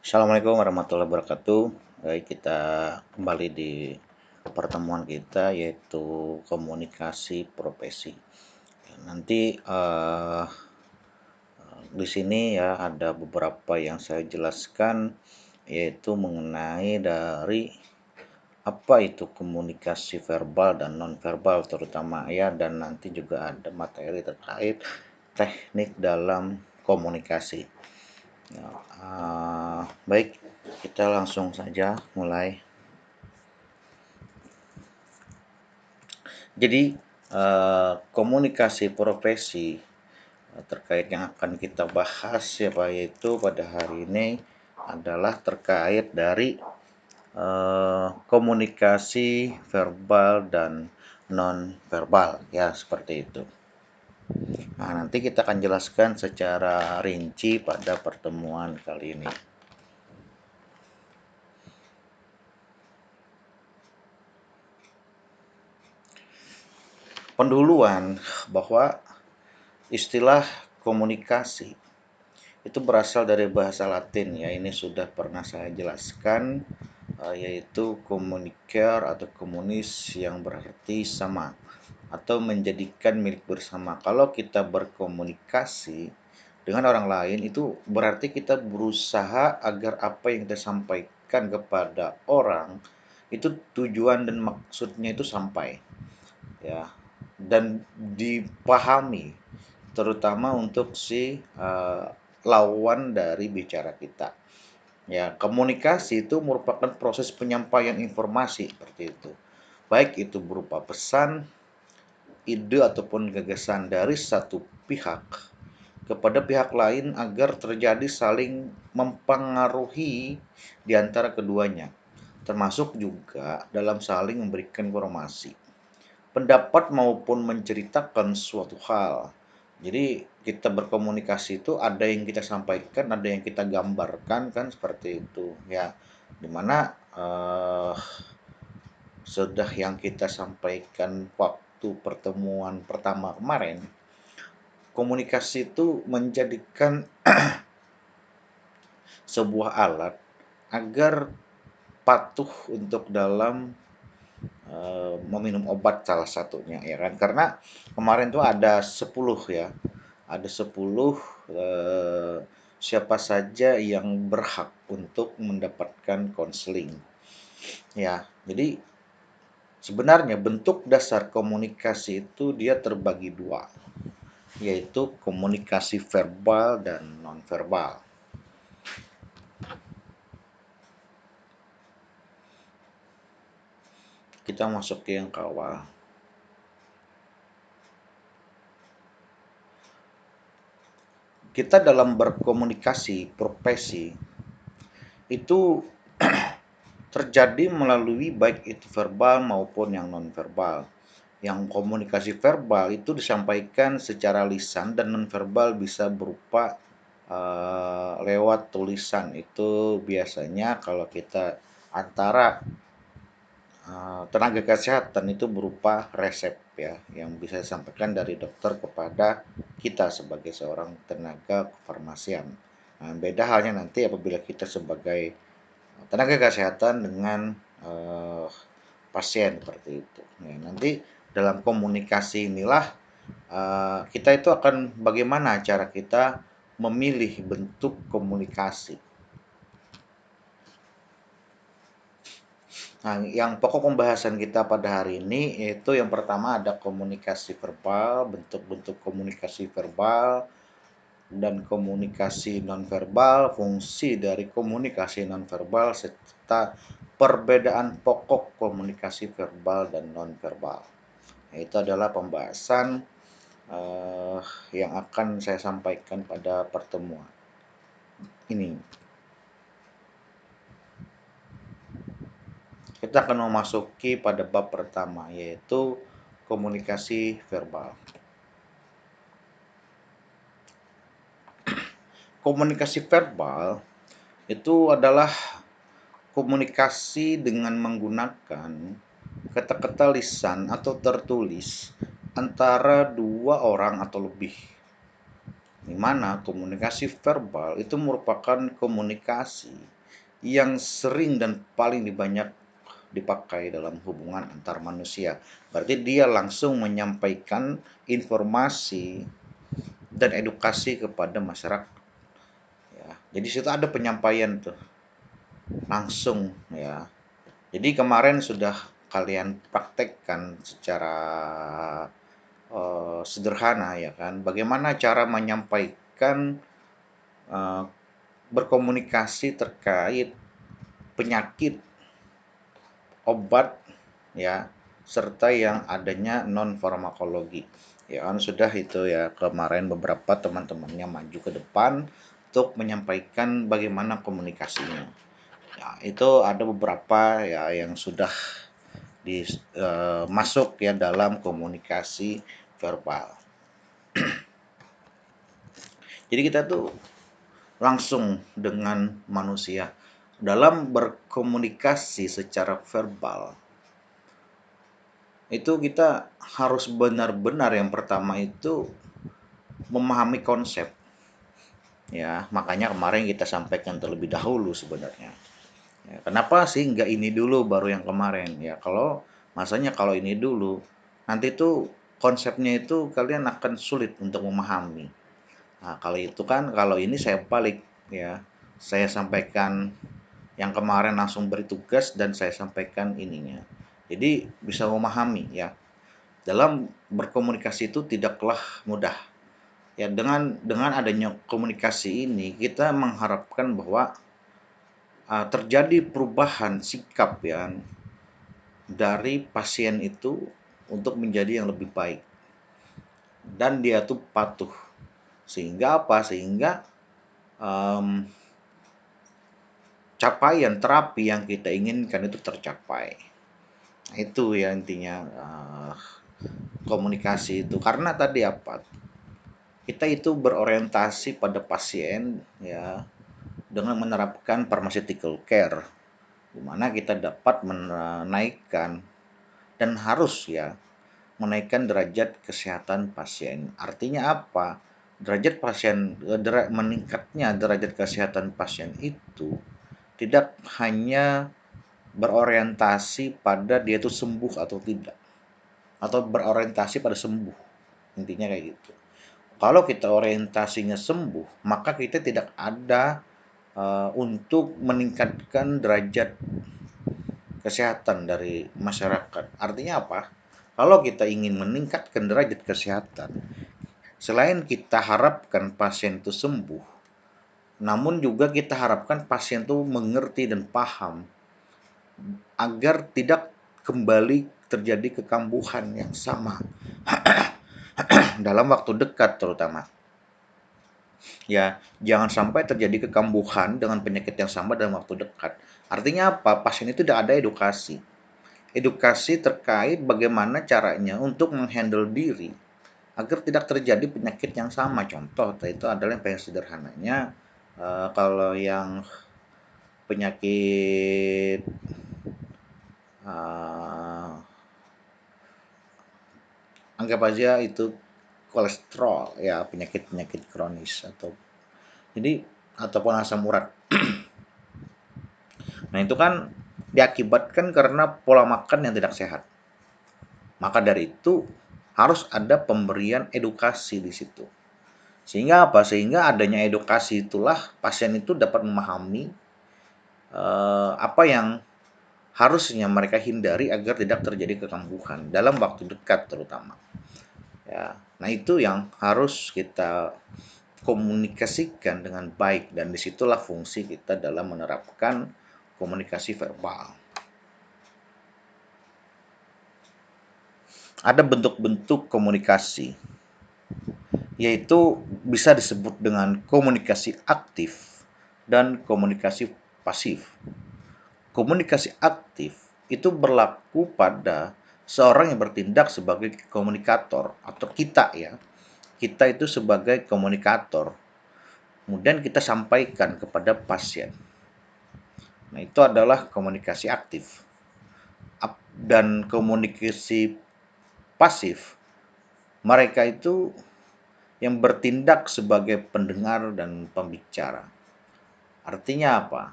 Assalamualaikum warahmatullahi wabarakatuh. Baik, kita kembali di pertemuan kita yaitu komunikasi profesi. Nanti di sini ya ada beberapa yang saya jelaskan yaitu mengenai dari apa itu komunikasi verbal dan nonverbal terutama ya, dan nanti juga ada materi terkait teknik dalam komunikasi. Ya, baik, kita langsung saja mulai. Jadi, komunikasi profesi terkait yang akan kita bahas ya Pak, yaitu pada hari ini adalah terkait dari komunikasi verbal dan non verbal ya, seperti itu. Nah, nanti kita akan jelaskan secara rinci pada pertemuan kali ini. Pendahuluan bahwa istilah komunikasi itu berasal dari bahasa Latin ya, ini sudah pernah saya jelaskan, yaitu communicare atau komunis yang berarti sama atau menjadikan milik bersama. Kalau kita berkomunikasi dengan orang lain itu berarti kita berusaha agar apa yang kita sampaikan kepada orang itu tujuan dan maksudnya itu sampai ya, dan dipahami terutama untuk si lawan dari bicara kita. Ya, komunikasi itu merupakan proses penyampaian informasi seperti itu. Baik itu berupa pesan, ide ataupun gagasan dari satu pihak kepada pihak lain agar terjadi saling mempengaruhi di antara keduanya, termasuk juga dalam saling memberikan informasi, pendapat maupun menceritakan suatu hal. Jadi kita berkomunikasi itu ada yang kita sampaikan, ada yang kita gambarkan kan seperti itu ya. Dimana sudah yang kita sampaikan waktu pertemuan pertama kemarin, komunikasi itu menjadikan sebuah alat agar patuh untuk dalam meminum obat salah satunya ya kan, karena kemarin tuh ada 10 ya, ada 10 siapa saja yang berhak untuk mendapatkan konseling ya. Jadi sebenarnya bentuk dasar komunikasi itu dia terbagi dua, yaitu komunikasi verbal dan nonverbal. Kita masuk ke yang awal. Kita dalam berkomunikasi profesi itu terjadi melalui baik itu verbal maupun yang nonverbal. Yang komunikasi verbal itu disampaikan secara lisan dan nonverbal bisa berupa lewat tulisan. Itu biasanya kalau kita antara tenaga kesehatan itu berupa resep ya, yang bisa disampaikan dari dokter kepada kita sebagai seorang tenaga kefarmasian. Nah, beda halnya nanti apabila kita sebagai tenaga kesehatan dengan pasien seperti itu. Nah, nanti dalam komunikasi inilah kita itu akan bagaimana cara kita memilih bentuk komunikasi. Nah, yang pokok pembahasan kita pada hari ini yaitu yang pertama ada komunikasi verbal, bentuk-bentuk komunikasi verbal dan komunikasi nonverbal, fungsi dari komunikasi nonverbal serta perbedaan pokok komunikasi verbal dan nonverbal. Nah, itu adalah pembahasan yang akan saya sampaikan pada pertemuan ini. Kita akan memasuki pada bab pertama, yaitu komunikasi verbal. Komunikasi verbal itu adalah komunikasi dengan menggunakan kata-kata lisan atau tertulis antara dua orang atau lebih. Di mana komunikasi verbal itu merupakan komunikasi yang sering dan paling banyak dipakai dalam hubungan antar manusia. Berarti dia langsung menyampaikan informasi dan edukasi kepada masyarakat. Ya, jadi situ ada penyampaian tuh langsung ya. Jadi kemarin sudah kalian praktekkan secara sederhana ya kan. Bagaimana cara menyampaikan uh, berkomunikasi terkait penyakit, obat ya, serta yang adanya non farmakologi. Ya kan sudah itu ya kemarin beberapa teman-temannya maju ke depan untuk menyampaikan bagaimana komunikasinya. Ya, itu ada beberapa ya yang sudah masuk ya dalam komunikasi verbal. Jadi kita tuh langsung dengan manusia dalam berkomunikasi secara verbal. Itu kita harus benar-benar yang pertama itu memahami konsep. Ya, makanya kemarin kita sampaikan terlebih dahulu sebenarnya. Ya, kenapa sih nggak ini dulu baru yang kemarin? Ya, kalau ini dulu, nanti tuh konsepnya itu kalian akan sulit untuk memahami. Nah, kalau ini saya balik ya. Saya sampaikan yang kemarin langsung beri tugas dan saya sampaikan ininya. Jadi bisa memahami ya. Dalam berkomunikasi itu tidaklah mudah. Ya, dengan adanya komunikasi ini kita mengharapkan bahwa terjadi perubahan sikap ya dari pasien itu untuk menjadi yang lebih baik dan dia tuh patuh sehingga apa? Sehingga um, capaian terapi yang kita inginkan itu tercapai. Itu ya intinya komunikasi itu karena tadi apa? Kita itu berorientasi pada pasien ya dengan menerapkan pharmaceutical care di mana kita dapat menaikkan dan harus ya menaikkan derajat kesehatan pasien. Artinya apa? Meningkatnya derajat kesehatan pasien itu tidak hanya berorientasi pada dia itu sembuh atau tidak, atau berorientasi pada sembuh. Intinya kayak gitu. Kalau kita orientasinya sembuh, maka kita tidak ada untuk meningkatkan derajat kesehatan dari masyarakat. Artinya apa? Kalau kita ingin meningkatkan derajat kesehatan, selain kita harapkan pasien itu sembuh, namun juga kita harapkan pasien itu mengerti dan paham agar tidak kembali terjadi kekambuhan yang sama dalam waktu dekat terutama. Ya, jangan sampai terjadi kekambuhan dengan penyakit yang sama dalam waktu dekat. Artinya apa? Pasien itu tidak ada edukasi. Edukasi terkait bagaimana caranya untuk menghandle diri agar tidak terjadi penyakit yang sama. Contoh itu adalah yang paling sederhananya kalau yang penyakit uh, anggap aja itu kolesterol ya penyakit-penyakit kronis ataupun asam urat. Nah, itu kan diakibatkan karena pola makan yang tidak sehat. Maka dari itu harus ada pemberian edukasi di situ. Sehingga apa? Sehingga adanya edukasi itulah pasien itu dapat memahami apa yang harusnya mereka hindari agar tidak terjadi kekambuhan dalam waktu dekat terutama. Ya, nah itu yang harus kita komunikasikan dengan baik dan disitulah fungsi kita dalam menerapkan komunikasi verbal. Ada bentuk-bentuk komunikasi, yaitu bisa disebut dengan komunikasi aktif dan komunikasi pasif. Komunikasi aktif itu berlaku pada seorang yang bertindak sebagai komunikator atau kita ya. Kita itu sebagai komunikator. Kemudian kita sampaikan kepada pasien. Nah, itu adalah komunikasi aktif. Dan komunikasi pasif, mereka itu yang bertindak sebagai pendengar dan pembicara. Artinya apa?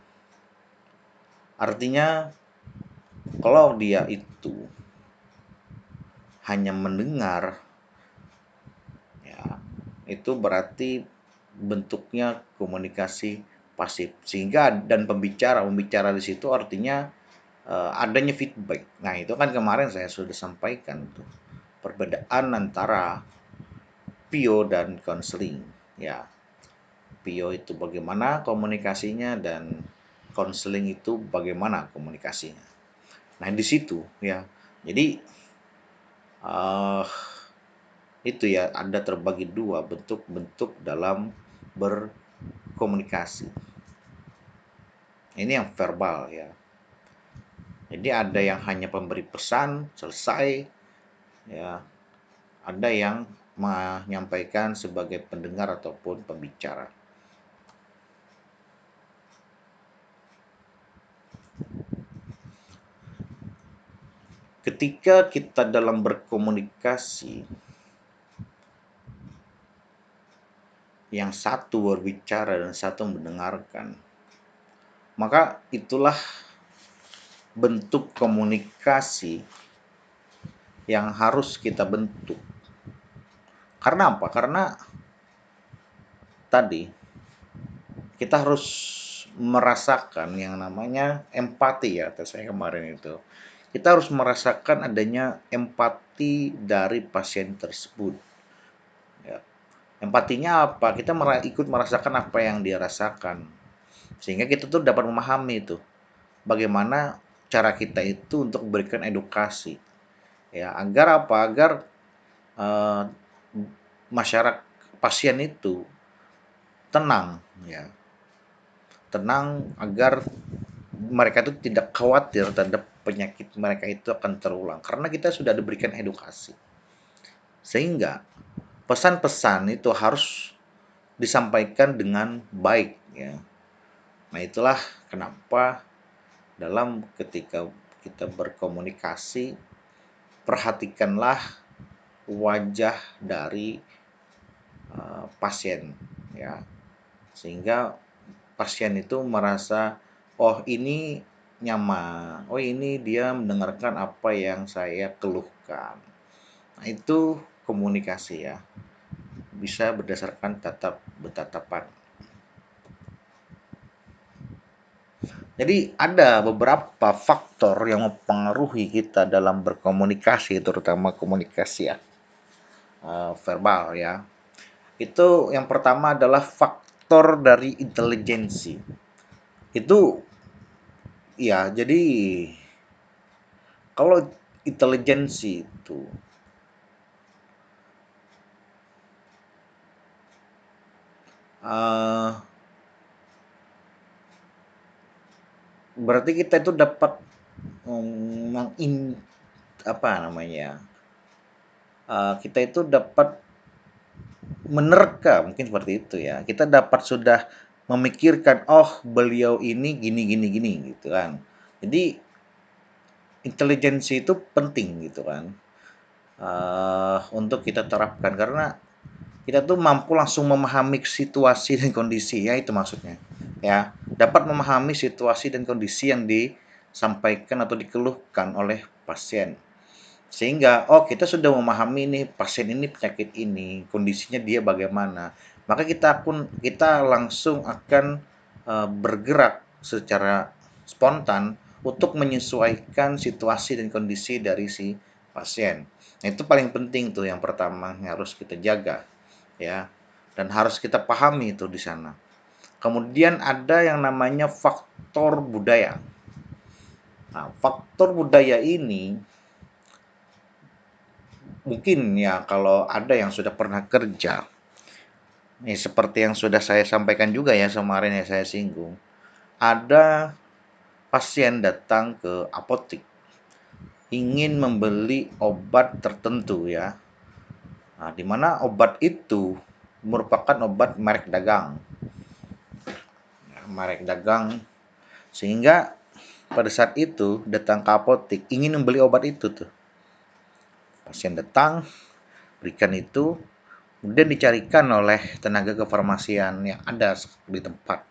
Artinya kalau dia itu hanya mendengar, ya, itu berarti bentuknya komunikasi pasif. Sehingga dan pembicara di situ artinya adanya feedback. Nah, itu kan kemarin saya sudah sampaikan tuh. Perbedaan antara PIO dan konseling. Ya, PIO itu bagaimana komunikasinya dan konseling itu bagaimana komunikasinya. Nah, di situ ya. Jadi uh, itu ya ada terbagi dua bentuk-bentuk dalam berkomunikasi. Ini yang verbal ya. Jadi ada yang hanya pemberi pesan selesai ya, ada yang menyampaikan sebagai pendengar ataupun pembicara. Ketika kita dalam berkomunikasi, yang satu berbicara dan satu mendengarkan, maka itulah bentuk komunikasi yang harus kita bentuk. Karena apa? Karena tadi kita harus merasakan yang namanya empati ya, kata saya kemarin itu. Kita harus merasakan adanya empati dari pasien tersebut. Ya. Empatinya apa? Kita ikut merasakan apa yang dia rasakan. Sehingga kita tuh dapat memahami itu. Bagaimana cara kita itu untuk memberikan edukasi. Ya, agar apa? Agar eh, masyarakat pasien itu tenang ya. Tenang agar mereka itu tidak khawatir terhadap penyakit mereka itu akan terulang karena kita sudah diberikan edukasi. Sehingga pesan-pesan itu harus disampaikan dengan baik ya. Nah, itulah kenapa dalam ketika kita berkomunikasi, perhatikanlah wajah dari pasien ya. Sehingga pasien itu merasa, oh ini nyaman, oh ini dia mendengarkan apa yang saya keluhkan. Nah, itu komunikasi ya, bisa berdasarkan bertatapan. Jadi ada beberapa faktor yang mempengaruhi kita dalam berkomunikasi, terutama komunikasi ya, verbal ya. Itu yang pertama adalah faktor dari intelijensi. Itu ya, jadi kalau intelijensi itu uh, berarti kita itu dapat apa namanya? Kita itu dapat menerka, mungkin seperti itu ya. Kita dapat sudah memikirkan, oh beliau ini gini gini gini gitu kan. Jadi intelijensi itu penting gitu kan. Untuk kita terapkan karena kita tuh mampu langsung memahami situasi dan kondisi ya, itu maksudnya ya, dapat memahami situasi dan kondisi yang disampaikan atau dikeluhkan oleh pasien, sehingga oh kita sudah memahami nih pasien ini penyakit ini kondisinya dia bagaimana, maka kita langsung akan bergerak secara spontan untuk menyesuaikan situasi dan kondisi dari si pasien. Nah, itu paling penting tuh yang pertama yang harus kita jaga ya, dan harus kita pahami itu di sana. Kemudian ada yang namanya faktor budaya. Nah, faktor budaya ini mungkin ya kalau ada yang sudah pernah kerja, nih seperti yang sudah saya sampaikan juga ya kemarin yang saya singgung, ada pasien datang ke apotek ingin membeli obat tertentu ya. Nah, di mana obat itu merupakan obat merek dagang. Merek dagang, sehingga pada saat itu datang ke apotek ingin membeli obat itu tuh. Pasien datang, berikan itu, kemudian dicarikan oleh tenaga kefarmasian yang ada di tempat.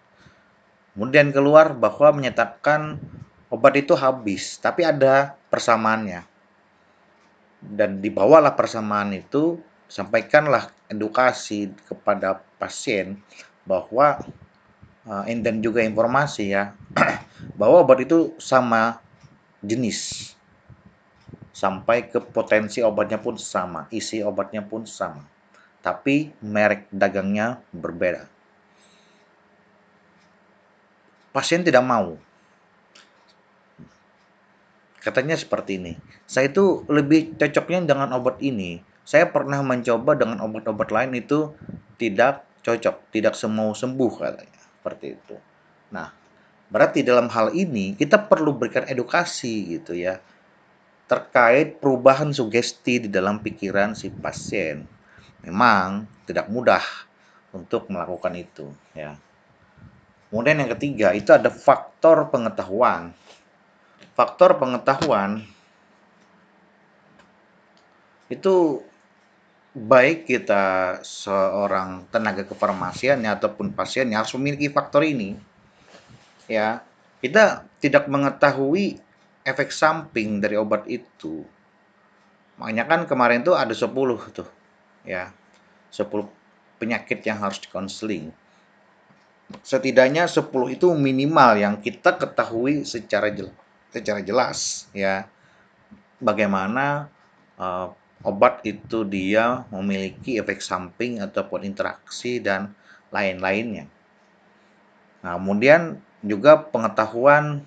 Kemudian keluar bahwa menyatakan obat itu habis, tapi ada persamaannya. Dan dibawalah persamaan itu, sampaikanlah edukasi kepada pasien bahwa dan juga informasi ya, bahwa obat itu sama jenis, sampai ke potensi obatnya pun sama, isi obatnya pun sama, tapi merek dagangnya berbeda. Pasien tidak mau, katanya seperti ini, saya itu lebih cocoknya dengan obat ini. Saya pernah mencoba dengan obat-obat lain itu tidak cocok, tidak semua sembuh katanya. Seperti itu. Nah, berarti dalam hal ini kita perlu berikan edukasi gitu ya, terkait perubahan sugesti di dalam pikiran si pasien. Memang tidak mudah untuk melakukan itu ya. Kemudian yang ketiga itu ada faktor pengetahuan. Faktor pengetahuan itu baik kita seorang tenaga kefarmasian ataupun pasien yang harus memiliki faktor ini ya. Kita tidak mengetahui efek samping dari obat itu. Makanya kan kemarin tuh ada 10 tuh ya, 10 penyakit yang harus dikonseling. Setidaknya 10 itu minimal yang kita ketahui secara jelas ya. Bagaimana obat itu dia memiliki efek samping ataupun interaksi dan lain-lainnya. Nah, kemudian juga pengetahuan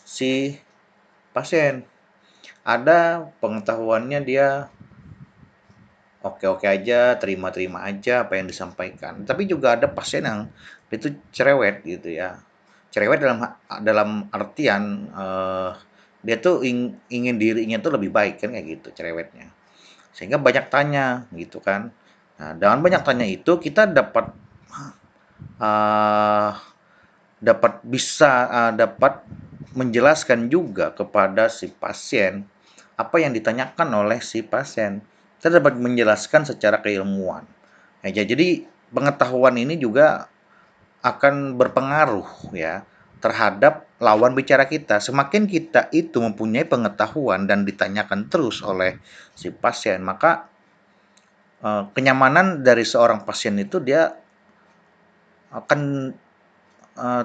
si pasien. Ada pengetahuannya dia oke-oke aja, terima-terima aja apa yang disampaikan. Tapi juga ada pasien yang itu cerewet gitu ya. Cerewet dalam dalam artian dia tuh ingin dirinya tuh lebih baik kan kayak gitu cerewetnya. Sehingga banyak tanya gitu kan. Nah, dengan banyak tanya itu kita dapat uh, dapat menjelaskan juga kepada si pasien apa yang ditanyakan oleh si pasien. Kita dapat menjelaskan secara keilmuan. Ya, jadi pengetahuan ini juga akan berpengaruh ya terhadap lawan bicara kita. Semakin kita itu mempunyai pengetahuan dan ditanyakan terus oleh si pasien, maka kenyamanan dari seorang pasien itu dia akan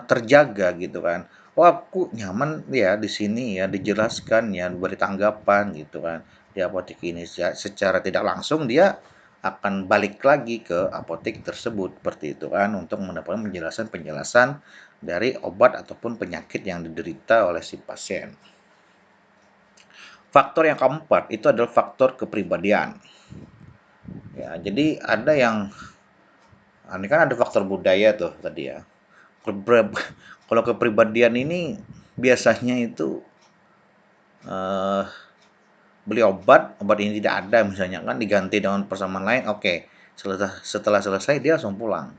terjaga gitu kan. Oh, aku nyaman ya di sini ya, dijelaskan ya, diberi tanggapan gitu kan di apotek ini. Secara tidak langsung dia akan balik lagi ke apotek tersebut seperti itu kan untuk mendapatkan penjelasan-penjelasan dari obat ataupun penyakit yang diderita oleh si pasien. Faktor yang keempat itu adalah faktor kepribadian. Ya, jadi ada yang ini kan ada faktor budaya tuh tadi ya. Kalau kepribadian ini biasanya itu eh, beli obat ini tidak ada misalnya kan diganti dengan persamaan lain, oke. Setelah selesai dia langsung pulang.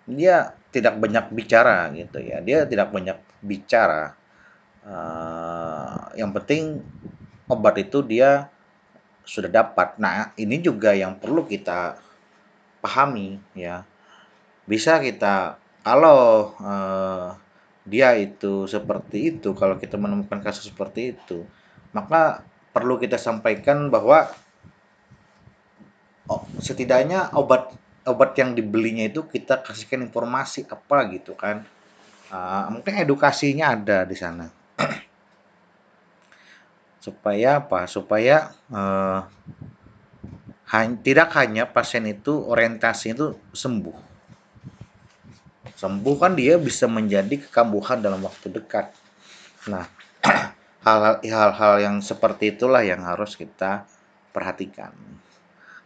Dia tidak banyak bicara gitu ya. Dia tidak banyak bicara. Yang penting obat itu dia sudah dapat. Nah, ini juga yang perlu kita pahami ya. Bisa kita kalau dia itu seperti itu, kalau kita menemukan kasus seperti itu, maka perlu kita sampaikan bahwa setidaknya obat obat yang dibelinya itu kita kasihkan informasi apa gitu kan. Mungkin edukasinya ada di sana. Supaya apa? Supaya tidak hanya pasien itu orientasinya itu sembuh. Sembuh kan dia bisa menjadi kekambuhan dalam waktu dekat. Nah, hal-hal yang seperti itulah yang harus kita perhatikan.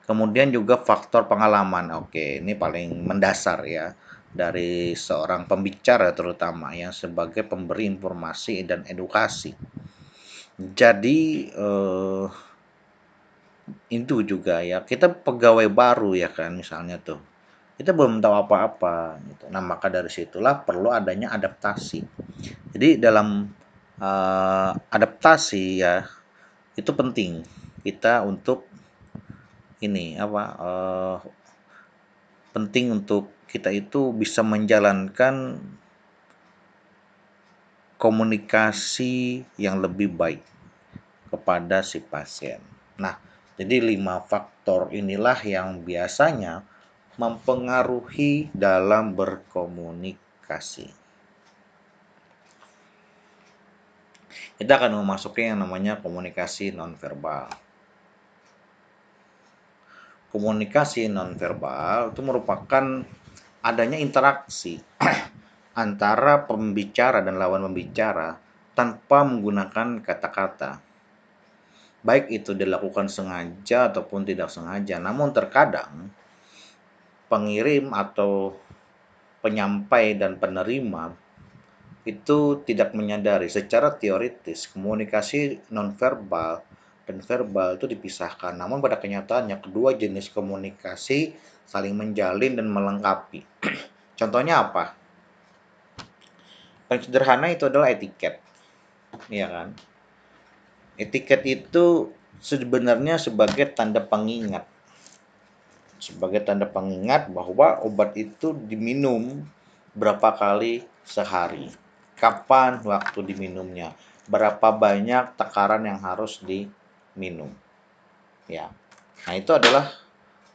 Kemudian juga faktor pengalaman. Oke, ini paling mendasar ya dari seorang pembicara terutama yang sebagai pemberi informasi dan edukasi. Jadi itu juga ya, kita pegawai baru ya kan misalnya tuh. Kita belum tahu apa-apa gitu. Nah, maka dari situlah perlu adanya adaptasi. Jadi dalam adaptasi ya itu penting kita untuk ini apa penting untuk kita itu bisa menjalankan komunikasi yang lebih baik kepada si pasien. Nah, jadi 5 faktor inilah yang biasanya mempengaruhi dalam berkomunikasi. Kita akan memasuki yang namanya komunikasi nonverbal. Komunikasi nonverbal itu merupakan adanya interaksi antara pembicara dan lawan pembicara tanpa menggunakan kata-kata. Baik itu dilakukan sengaja ataupun tidak sengaja. Namun terkadang pengirim atau penyampai dan penerima itu tidak menyadari secara teoritis komunikasi nonverbal dan verbal itu dipisahkan. Namun pada kenyataannya kedua jenis komunikasi saling menjalin dan melengkapi. Contohnya apa? Paling sederhana itu adalah etiket, ya kan? Etiket itu sebenarnya sebagai tanda pengingat bahwa obat itu diminum berapa kali sehari, kapan waktu diminumnya, berapa banyak takaran yang harus diminum. Ya, nah itu adalah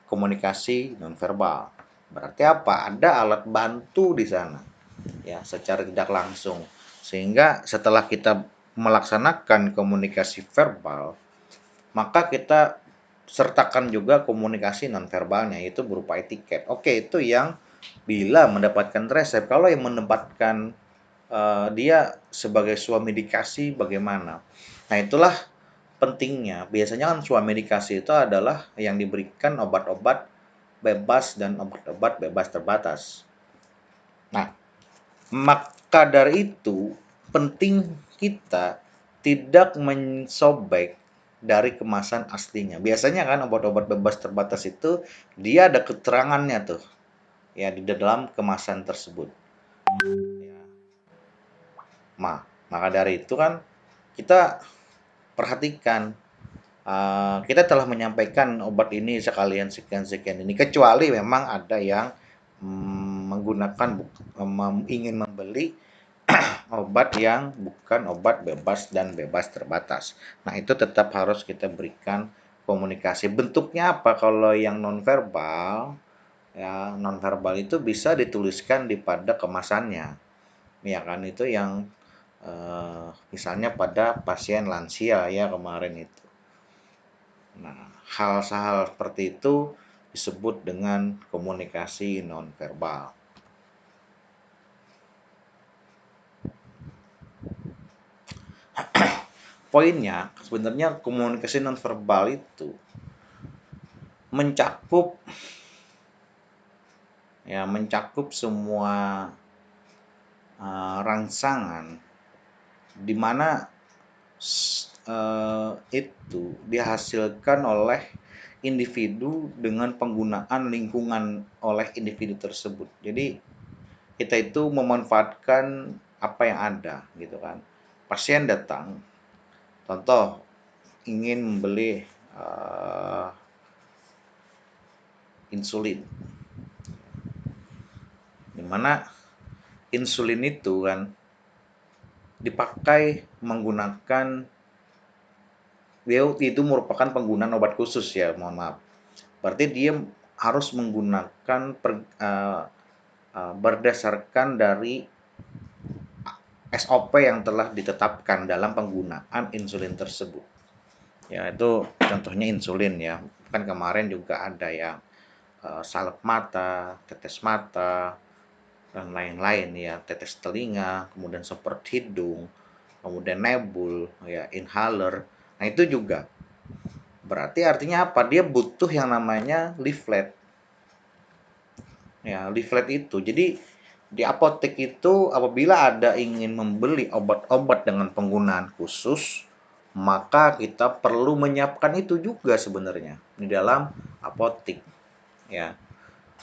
komunikasi nonverbal. Berarti apa? Ada alat bantu di sana, ya, secara tidak langsung. Sehingga setelah kita melaksanakan komunikasi verbal, maka kita sertakan juga komunikasi nonverbalnya, yaitu berupa etiket. Oke, itu yang bila mendapatkan resep. Kalau yang menempatkan dia sebagai suami dikasih bagaimana? Nah, itulah pentingnya. Biasanya kan suami dikasih itu adalah yang diberikan obat-obat bebas dan obat-obat bebas terbatas. Nah, maka dari itu penting kita tidak mensobek dari kemasan aslinya. Biasanya kan obat-obat bebas terbatas itu dia ada keterangannya tuh ya di dalam kemasan tersebut. Ya. Maka dari itu kan kita perhatikan kita telah menyampaikan obat ini sekalian sekian-sekian ini, kecuali memang ada yang menggunakan ingin membeli obat yang bukan obat bebas dan bebas terbatas. Nah, itu tetap harus kita berikan komunikasi. Bentuknya apa? Kalau yang nonverbal, ya nonverbal itu bisa dituliskan di pada kemasannya. Ya kan itu yang misalnya pada pasien lansia ya kemarin itu. Nah, hal-hal seperti itu disebut dengan komunikasi nonverbal. Poinnya sebenarnya komunikasi nonverbal itu mencakup semua rangsangan di mana itu dihasilkan oleh individu dengan penggunaan lingkungan oleh individu tersebut. Jadi kita itu memanfaatkan apa yang ada gitu kan. Pasien datang, contoh ingin membeli insulin, dimana insulin itu kan dipakai menggunakan itu merupakan penggunaan obat khusus ya, mohon maaf. Berarti dia harus menggunakan berdasarkan dari SOP yang telah ditetapkan dalam penggunaan insulin tersebut. Ya, itu contohnya insulin ya. Kan kemarin juga ada yang salep mata, tetes mata, dan lain-lain ya, tetes telinga, kemudian semprot hidung, kemudian nebul, ya, inhaler. Nah, itu juga. Berarti artinya apa? Dia butuh yang namanya leaflet. Ya, leaflet itu. Jadi di apotek itu apabila ada ingin membeli obat-obat dengan penggunaan khusus, maka kita perlu menyiapkan itu juga sebenarnya di dalam apotek ya,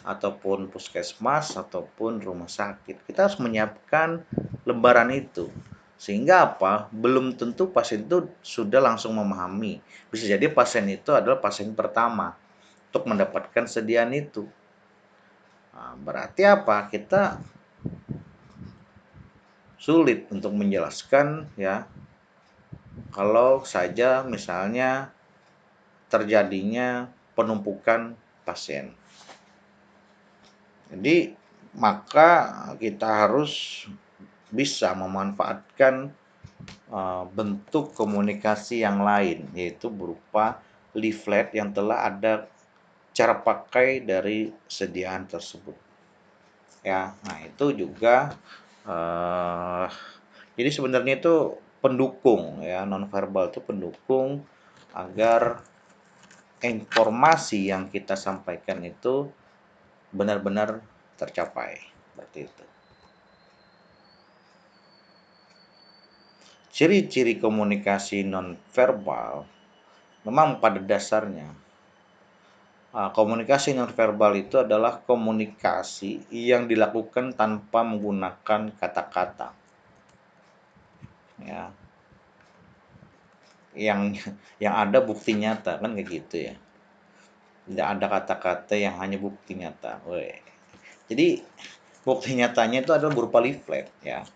ataupun puskesmas ataupun rumah sakit. Kita harus menyiapkan lembaran itu. Sehingga apa? Belum tentu pasien itu sudah langsung memahami. Bisa jadi pasien itu adalah pasien pertama untuk mendapatkan sediaan itu. Nah, berarti apa? Kita sulit untuk menjelaskan ya kalau saja misalnya terjadinya penumpukan pasien. Jadi maka kita harus bisa memanfaatkan bentuk komunikasi yang lain, yaitu berupa leaflet yang telah ada cara pakai dari sediaan tersebut. Ya, nah itu juga eh, jadi sebenarnya itu pendukung ya, nonverbal itu pendukung agar informasi yang kita sampaikan itu benar-benar tercapai, seperti itu. Ciri-ciri komunikasi nonverbal memang pada dasarnya komunikasi nonverbal itu adalah komunikasi yang dilakukan tanpa menggunakan kata-kata. Ya, yang yang ada bukti nyata kan kayak gitu ya. Tidak ada kata-kata yang hanya bukti nyata. Weh. Jadi bukti nyatanya itu adalah berupa leaflet ya.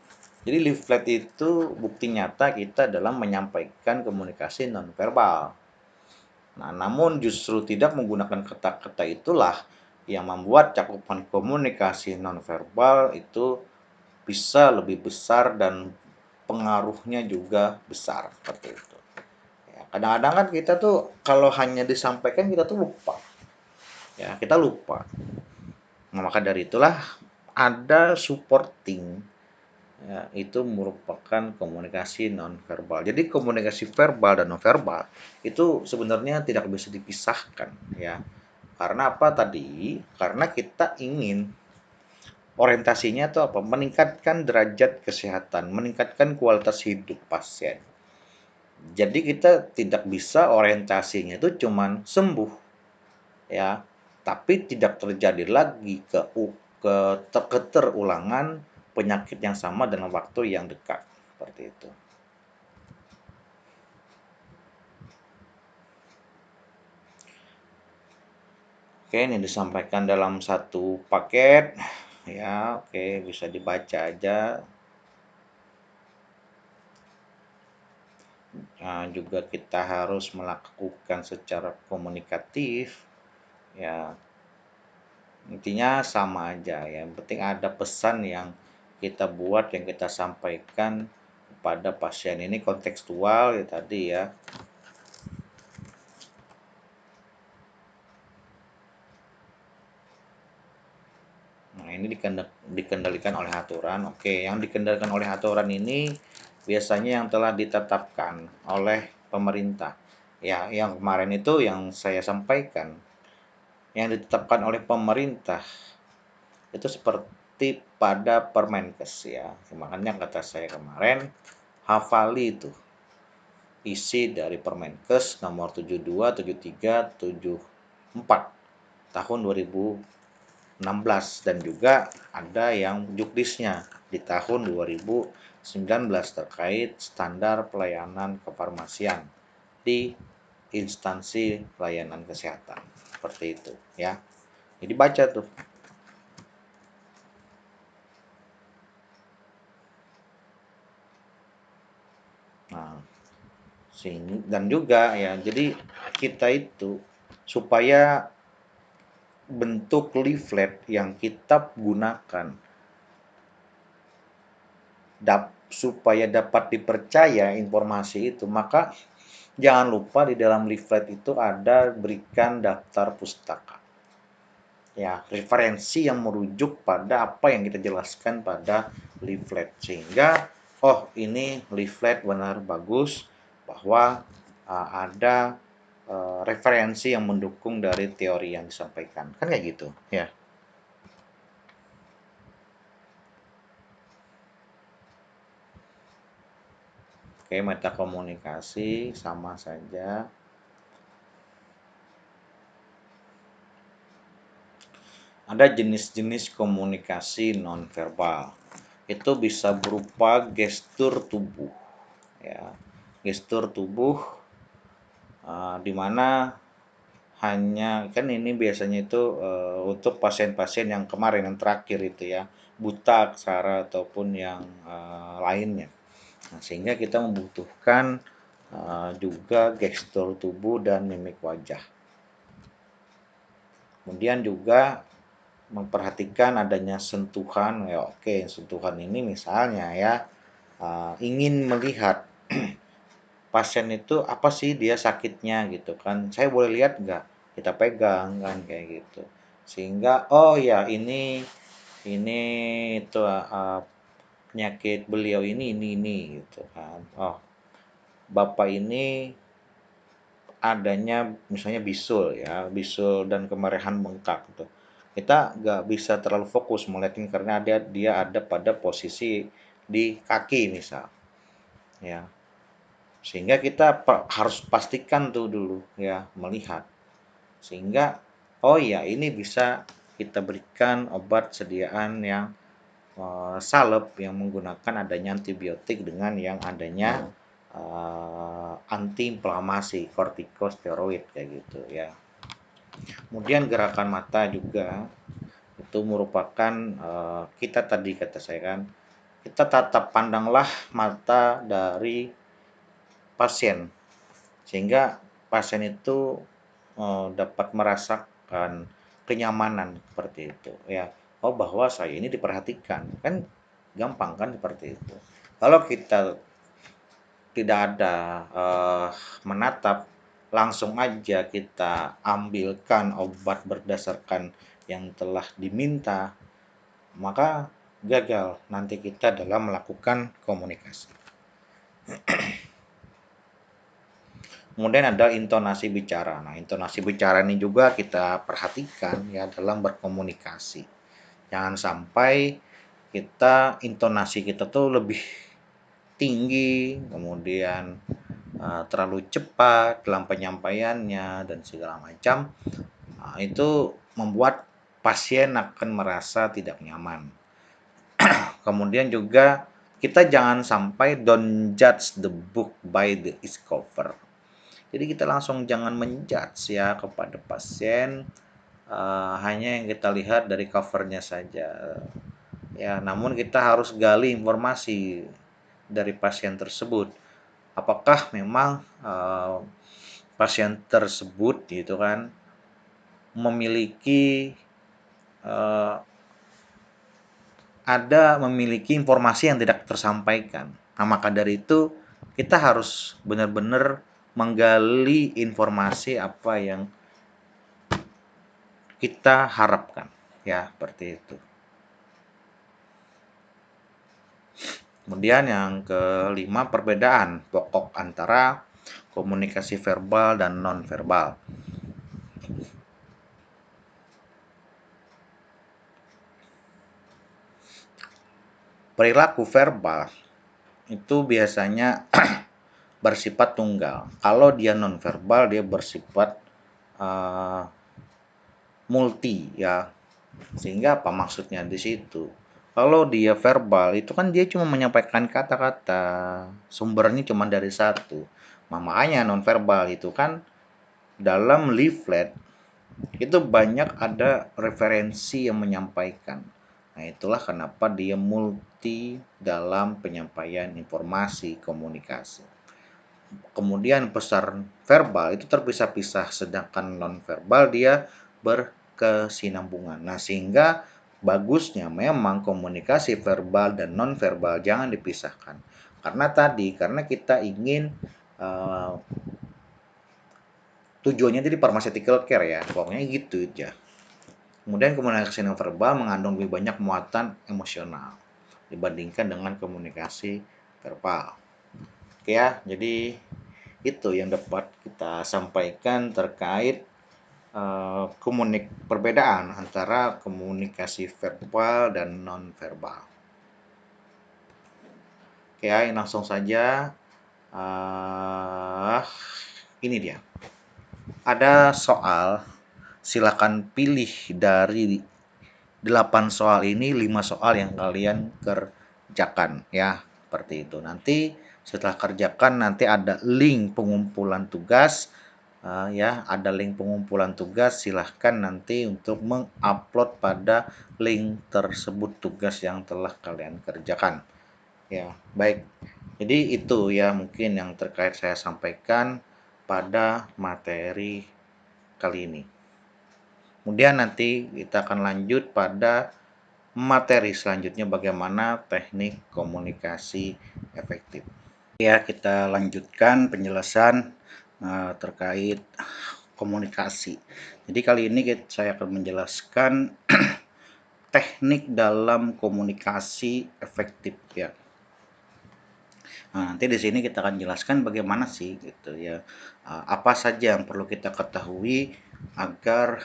Jadi leaflet itu bukti nyata kita dalam menyampaikan komunikasi nonverbal. Nah, namun justru tidak menggunakan kata-kata itulah yang membuat cakupan komunikasi nonverbal itu bisa lebih besar dan pengaruhnya juga besar seperti itu. Ya, kadang-kadang kan kita tuh kalau hanya disampaikan kita tuh lupa. Ya, kita lupa. Nah, maka dari itulah ada supporting ya, itu merupakan komunikasi nonverbal. Jadi komunikasi verbal dan nonverbal itu sebenarnya tidak bisa dipisahkan ya. Karena apa tadi? Karena kita ingin orientasinya itu apa? Meningkatkan derajat kesehatan, meningkatkan kualitas hidup pasien. Jadi kita tidak bisa orientasinya itu cuman sembuh ya, tapi tidak terjadi lagi keterulangan penyakit yang sama dalam waktu yang dekat seperti itu. Oke, ini disampaikan dalam satu paket ya. Oke, bisa dibaca aja. Nah, juga kita harus melakukan secara komunikatif ya. Intinya sama aja ya, yang penting ada pesan yang kita buat, yang kita sampaikan kepada pasien ini kontekstual ya tadi ya. Nah, ini dikendalikan oleh aturan. Oke, yang dikendalikan oleh aturan ini biasanya yang telah ditetapkan oleh pemerintah. Ya, yang kemarin itu yang saya sampaikan, yang ditetapkan oleh pemerintah itu seperti pada Permenkes ya. Makanya kata saya kemarin, hafali itu isi dari Permenkes nomor 72, 73, 74 tahun 2016 dan juga ada yang juknisnya di tahun 2019 terkait standar pelayanan kefarmasian di instansi pelayanan kesehatan. Seperti itu ya. Jadi baca tuh. Nah, dan juga ya, jadi kita itu supaya bentuk leaflet yang kita gunakan supaya dapat dipercaya informasi itu, maka jangan lupa di dalam leaflet itu ada berikan daftar pustaka. Ya, referensi yang merujuk pada apa yang kita jelaskan pada leaflet sehingga oh ini leaflet benar bagus bahwa ada referensi yang mendukung dari teori yang disampaikan. Kan kayak gitu, ya. Oke, metakomunikasi sama saja. Ada jenis-jenis komunikasi nonverbal. Itu bisa berupa gestur tubuh. Ya, gestur tubuh di mana hanya kan ini biasanya itu untuk pasien-pasien yang kemarin yang terakhir itu ya, buta aksara ataupun yang lainnya. Nah, sehingga kita membutuhkan juga gestur tubuh dan mimik wajah. Kemudian juga memperhatikan adanya sentuhan, ya oke, sentuhan ini misalnya ya, ingin melihat pasien itu apa sih dia sakitnya gitu kan, saya boleh lihat nggak? Kita pegang kan kayak gitu. Sehingga, oh ya ini itu, penyakit beliau ini gitu kan. Oh, bapak ini adanya misalnya bisul ya, bisul dan kemerahan bengkak gitu. Kita nggak bisa terlalu fokus melihatnya karena dia ada pada posisi di kaki misal, ya. Sehingga kita harus pastikan tuh dulu ya, melihat. Sehingga, oh ya ini bisa kita berikan obat sediaan yang salep yang menggunakan adanya antibiotik dengan yang adanya antiinflamasi, kortikosteroid kayak gitu ya. Kemudian gerakan mata juga itu merupakan kita tadi kata saya kan, kita tatap pandanglah mata dari pasien sehingga pasien itu dapat merasakan kenyamanan seperti itu ya. Oh bahwa saya ini diperhatikan kan gampang kan seperti itu. Kalau kita tidak ada menatap, langsung aja kita ambilkan obat berdasarkan yang telah diminta, maka gagal nanti kita dalam melakukan komunikasi. Kemudian ada intonasi bicara. Nah, intonasi bicara ini juga kita perhatikan ya dalam berkomunikasi. Jangan sampai intonasi kita tuh lebih tinggi, kemudian terlalu cepat dalam penyampaiannya dan segala macam. Nah, itu membuat pasien akan merasa tidak nyaman. Kemudian juga kita jangan sampai don't judge the book by its cover. Jadi kita langsung jangan menjudge ya kepada pasien hanya yang kita lihat dari covernya saja. Ya, namun kita harus gali informasi dari pasien tersebut. Apakah memang pasien tersebut gitu kan memiliki memiliki informasi yang tidak tersampaikan. Nah, maka dari itu kita harus benar-benar menggali informasi apa yang kita harapkan, ya seperti itu. Kemudian yang kelima, perbedaan pokok antara komunikasi verbal dan non-verbal. Perilaku verbal itu biasanya bersifat tunggal. Kalau dia non-verbal, dia bersifat multi ya. Sehingga apa maksudnya di situ? Kalau dia verbal itu kan dia cuma menyampaikan kata-kata, sumbernya cuma dari satu. Makanya non-verbal itu kan dalam leaflet itu banyak ada referensi yang menyampaikan. Nah, itulah kenapa dia multi dalam penyampaian informasi komunikasi. Kemudian pesan verbal itu terpisah-pisah, sedangkan non-verbal dia berkesinambungan. Nah, sehingga bagusnya memang komunikasi verbal dan non-verbal jangan dipisahkan. Karena kita ingin tujuannya jadi pharmaceutical care ya, pokoknya gitu aja. Kemudian komunikasi non-verbal mengandung lebih banyak muatan emosional dibandingkan dengan komunikasi verbal. Oke ya, jadi itu yang dapat kita sampaikan terkait perbedaan antara komunikasi verbal dan non-verbal. Oke ya, langsung saja. Ini dia. Ada soal, silakan pilih dari 8 soal ini 5 soal yang kalian kerjakan ya, seperti itu. Nanti setelah kerjakan nanti ada link pengumpulan tugas ya ada link pengumpulan tugas, silahkan nanti untuk mengupload pada link tersebut tugas yang telah kalian kerjakan. Ya, baik. Jadi itu ya mungkin yang terkait saya sampaikan pada materi kali ini. Kemudian nanti kita akan lanjut pada materi selanjutnya bagaimana teknik komunikasi efektif. Ya, kita lanjutkan penjelasan terkait komunikasi. Jadi kali ini saya akan menjelaskan teknik dalam komunikasi efektif ya. Nah, nanti di sini kita akan jelaskan bagaimana sih gitu ya. Apa saja yang perlu kita ketahui agar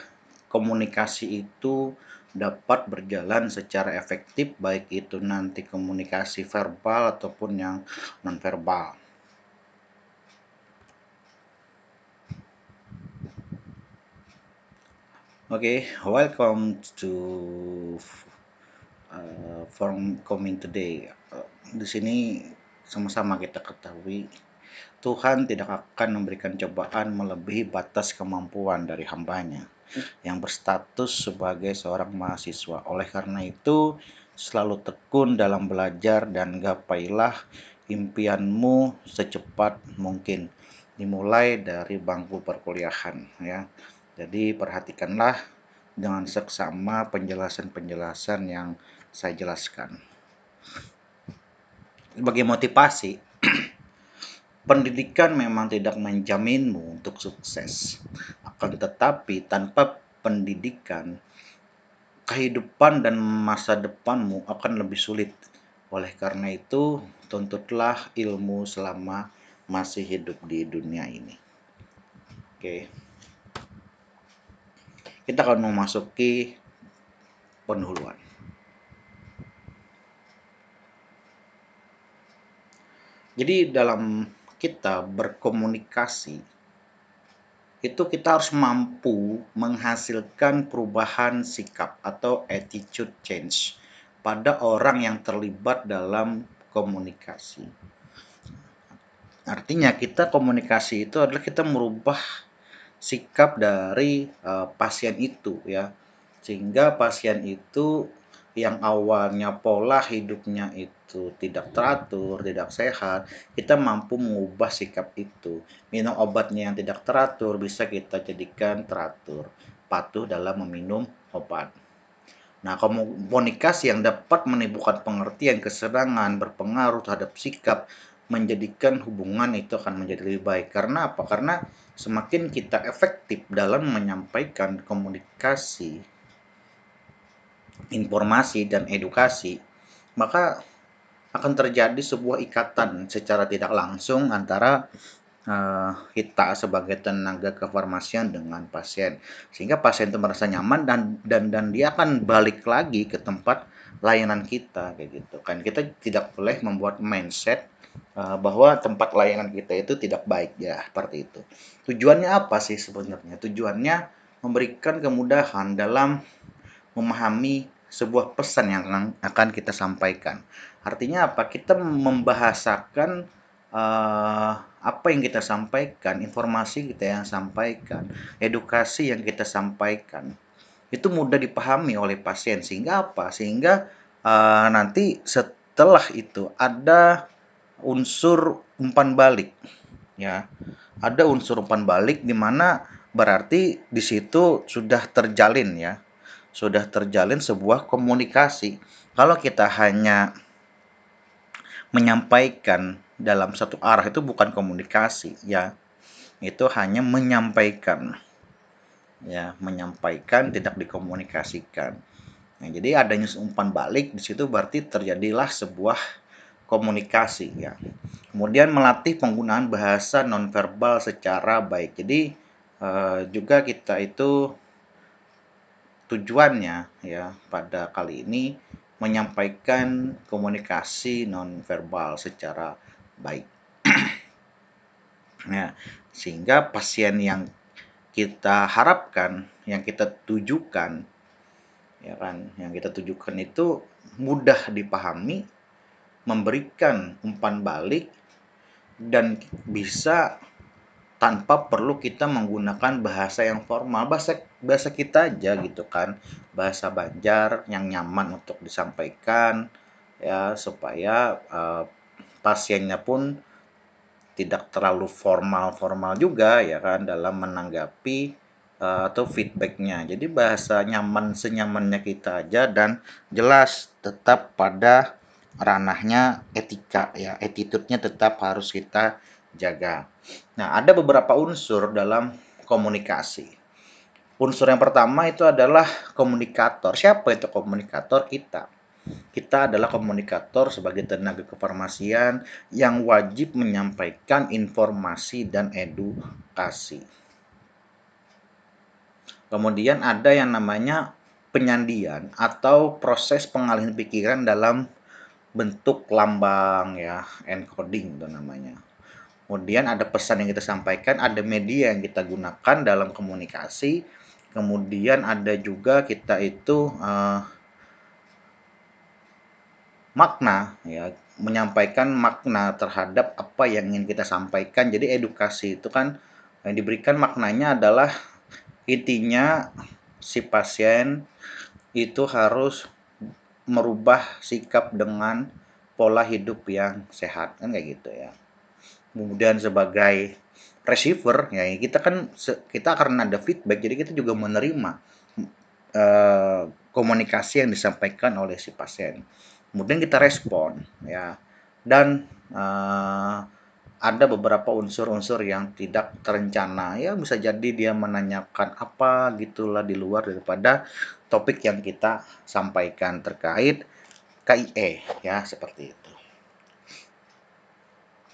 komunikasi itu dapat berjalan secara efektif, baik itu nanti komunikasi verbal ataupun yang nonverbal. Oke, welcome to from coming today. Di sini sama-sama kita ketahui Tuhan tidak akan memberikan cobaan melebihi batas kemampuan dari hambanya yang berstatus sebagai seorang mahasiswa. Oleh karena itu, selalu tekun dalam belajar dan gapailah impianmu secepat mungkin. Dimulai dari bangku perkuliahan ya. Jadi perhatikanlah dengan seksama penjelasan-penjelasan yang saya jelaskan. Sebagai motivasi, pendidikan memang tidak menjaminmu untuk sukses. Akan tetapi tanpa pendidikan, kehidupan dan masa depanmu akan lebih sulit. Oleh karena itu, tuntutlah ilmu selama masih hidup di dunia ini. Oke. Kita akan memasuki pendahuluan. Jadi dalam kita berkomunikasi, itu kita harus mampu menghasilkan perubahan sikap atau attitude change pada orang yang terlibat dalam komunikasi. Artinya kita komunikasi itu adalah kita merubah sikap dari pasien itu ya. Sehingga pasien itu yang awalnya pola hidupnya itu tidak teratur, tidak sehat, kita mampu mengubah sikap itu. Minum obatnya yang tidak teratur bisa kita jadikan teratur, patuh dalam meminum obat. Nah, komunikasi yang dapat menimbulkan pengertian, kesenangan, berpengaruh terhadap sikap, menjadikan hubungan itu akan menjadi lebih baik. Karena apa? Karena semakin kita efektif dalam menyampaikan komunikasi, informasi, dan edukasi, maka akan terjadi sebuah ikatan secara tidak langsung antara kita sebagai tenaga kefarmasian dengan pasien, sehingga pasien itu merasa nyaman dan dia akan balik lagi ke tempat layanan kita kayak gitu kan. Kita tidak boleh membuat mindset bahwa tempat layanan kita itu tidak baik ya, seperti itu. Tujuannya apa sih sebenarnya? Tujuannya memberikan kemudahan dalam memahami sebuah pesan yang akan kita sampaikan. Artinya apa? Kita membahasakan apa yang kita sampaikan, informasi kita yang sampaikan, edukasi yang kita sampaikan, itu mudah dipahami oleh pasien. Sehingga apa? Sehingga nanti setelah itu ada unsur umpan balik, ya. Ada unsur umpan balik di mana berarti di situ sudah terjalin ya, sudah terjalin sebuah komunikasi. Kalau kita hanya menyampaikan dalam satu arah itu bukan komunikasi ya, itu hanya menyampaikan ya, menyampaikan tidak dikomunikasikan. Nah, jadi adanya umpan balik di situ berarti terjadilah sebuah komunikasi ya. Kemudian melatih penggunaan bahasa nonverbal secara baik. Jadi juga kita itu tujuannya ya pada kali ini menyampaikan komunikasi nonverbal secara baik. Nah, sehingga pasien yang kita harapkan, yang kita tujukan, ya kan, yang kita tujukan itu mudah dipahami, memberikan umpan balik dan bisa tanpa perlu kita menggunakan bahasa yang formal, bahasa bahasa kita aja gitu kan, bahasa Banjar yang nyaman untuk disampaikan ya, supaya pasiennya pun tidak terlalu formal-formal juga ya kan dalam menanggapi atau feedbacknya. Jadi bahasa nyaman senyamannya kita aja dan jelas tetap pada ranahnya etika ya, attitude-nya tetap harus kita jaga. Nah, ada beberapa unsur dalam komunikasi. Unsur yang pertama itu adalah komunikator. Siapa itu komunikator? Kita. Kita adalah komunikator sebagai tenaga kefarmasian yang wajib menyampaikan informasi dan edukasi. Kemudian ada yang namanya penyandian atau proses pengalihan pikiran dalam bentuk lambang ya, encoding itu namanya. Kemudian ada pesan yang kita sampaikan, ada media yang kita gunakan dalam komunikasi. Kemudian ada juga kita itu makna ya, menyampaikan makna terhadap apa yang ingin kita sampaikan. Jadi edukasi itu kan yang diberikan maknanya adalah intinya si pasien itu harus merubah sikap dengan pola hidup yang sehat kan kayak gitu ya. Kemudian sebagai receiver ya kita kan kita karena ada feedback jadi kita juga menerima komunikasi yang disampaikan oleh si pasien. Kemudian kita respon ya. Dan ada beberapa unsur-unsur yang tidak terencana ya, bisa jadi dia menanyakan apa gitulah di luar daripada topik yang kita sampaikan terkait KIE ya, seperti itu.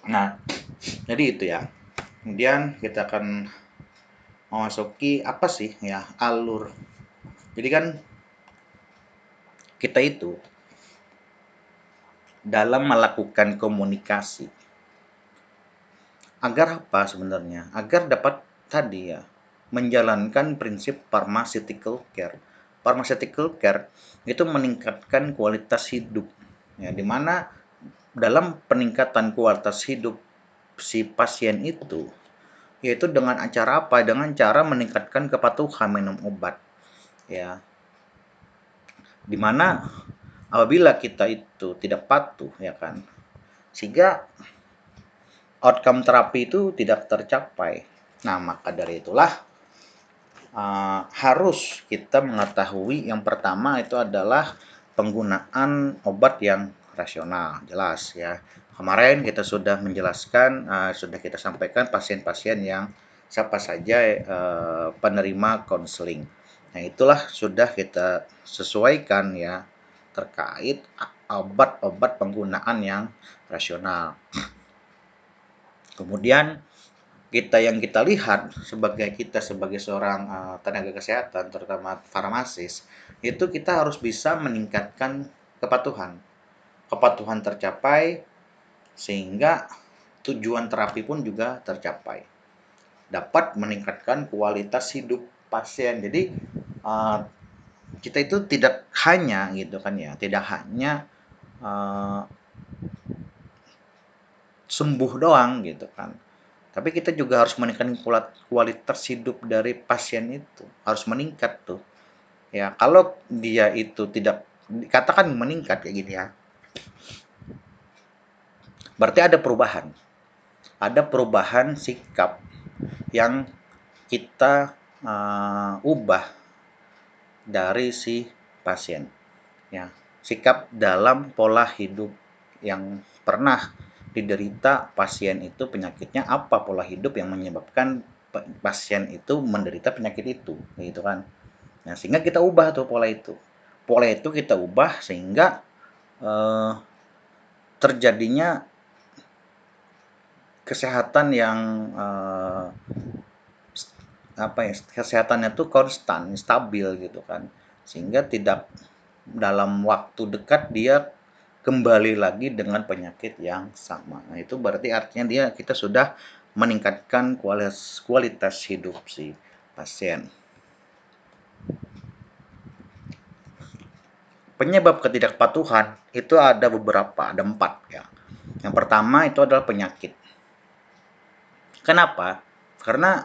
Nah, jadi itu ya. Kemudian kita akan memasuki apa sih ya alur. Jadi kan kita itu dalam melakukan komunikasi agar apa sebenarnya? Agar dapat tadi ya menjalankan prinsip pharmaceutical care. Pharmaceutical care itu meningkatkan kualitas hidup ya, di mana dalam peningkatan kualitas hidup si pasien itu yaitu dengan cara apa? Dengan cara meningkatkan kepatuhan minum obat ya. Dimana apabila kita itu tidak patuh ya kan, sehingga outcome terapi itu tidak tercapai. Nah, maka dari itulah harus kita mengetahui yang pertama itu adalah penggunaan obat yang rasional, jelas ya. Kemarin kita sudah menjelaskan, sudah kita sampaikan pasien-pasien yang siapa saja penerima konseling. Nah, itulah sudah kita sesuaikan ya terkait obat-obat penggunaan yang rasional. Kemudian kita lihat sebagai seorang tenaga kesehatan, terutama farmasis, itu kita harus bisa meningkatkan kepatuhan. Kepatuhan tercapai sehingga tujuan terapi pun juga tercapai. Dapat meningkatkan kualitas hidup pasien. Jadi kita itu tidak hanya gitu kan ya, tidak hanya sembuh doang gitu kan. Tapi kita juga harus meningkatkan kualitas hidup dari pasien itu, harus meningkat tuh. Ya, kalau dia itu tidak katakan meningkat kayak gini ya. Berarti ada perubahan. Ada perubahan sikap yang kita ubah dari si pasien. Ya, sikap dalam pola hidup yang pernah diderita pasien itu penyakitnya apa, pola hidup yang menyebabkan pasien itu menderita penyakit itu, gitu kan. Nah, sehingga kita ubah tuh pola itu. Pola itu kita ubah sehingga terjadinya kesehatan yang kesehatannya tuh konstan, stabil gitu kan. Sehingga tidak dalam waktu dekat dia kembali lagi dengan penyakit yang sama. Nah, itu berarti artinya kita sudah meningkatkan kualitas hidup si pasien. Penyebab ketidakpatuhan itu ada beberapa, ada 4 ya. Yang pertama itu adalah penyakit. Kenapa? Karena